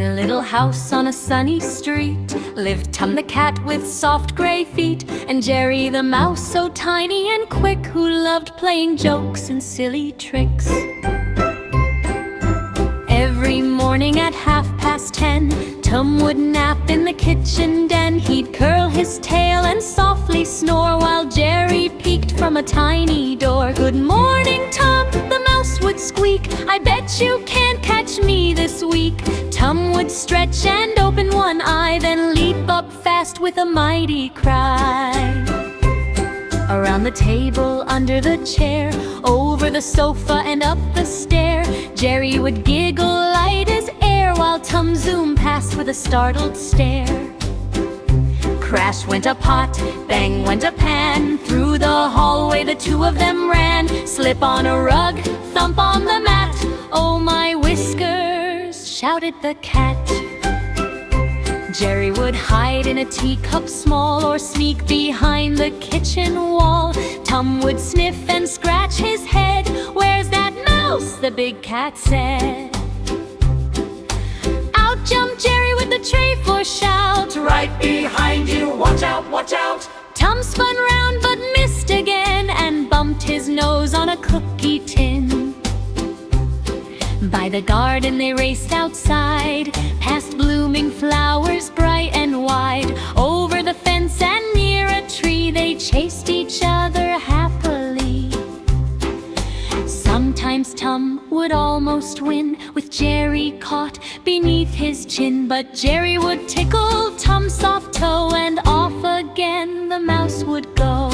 In a little house on a sunny street lived Tum the cat with soft gray feet, and Jerry the mouse so tiny and quick, who loved playing jokes and silly tricks. Every morning at 10:30, Tum would nap in the kitchen den. He'd curl his tail and softly snore while Jerry peeked from a tiny door. "Good morning, Tum," the mouse would squeak, "I bet you can't catch me this week." Tum would stretch and open one eye, then leap up fast with a mighty cry. Around the table, under the chair, over the sofa and up the stair, Jerry would giggle light as air while Tum zoomed past with a startled stare. Crash went a pot, bang went a pan, through the hallway the two of them ran. Slip on a rug, thump on the mat, "Oh my whiskers," shouted the cat. Jerry would hide in a teacup small, or sneak behind the kitchen wall. Tum would sniff and scratch his head, "Where's that mouse?" the big cat said. Out jumped Jerry with the tray for shout, "Right behind you, watch out, watch out!" Tum spun round but missed again, and bumped his nose on a cookie tin. By the garden they raced outside, past blooming flowers bright and wide. Over the fence and near a tree they chased each other happily. Sometimes Tum would almost win, with Jerry caught beneath his chin. But Jerry would tickle Tum's soft toe, and off again the mouse would go.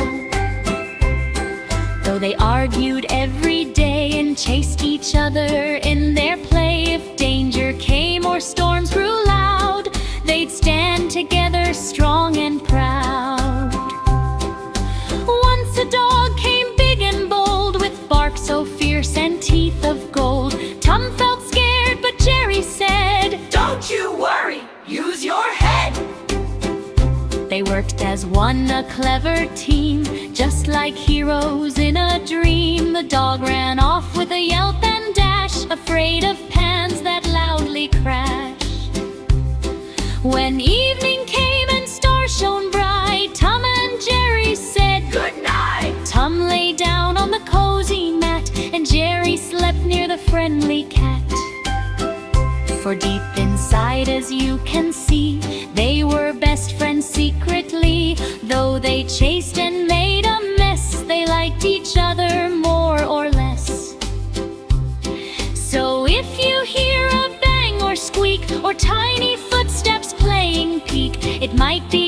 Though they argued every day and chased each other in their play, if danger came or storms grew loud, they'd stand together strong and proud. Once a dog came big and bold, with bark so fierce and teeth of gold. Tum felt scared, but Jerry said, "Don't you worry, use your head." They worked as one, a clever team, just like heroes in a dream. The dog ran off with a yelp and dash, afraid of pans that loudly crashed. When evening came and stars shone bright, Tum and Jerry said good night. Tum lay down on the cozy mat, and Jerry slept near the friendly cat. For deep inside, as you can see, they were best friends secretly. Though they chased and made a mess, they liked each other more or less. So if you hear a bang or squeak, or tiny footsteps playing peek, it might be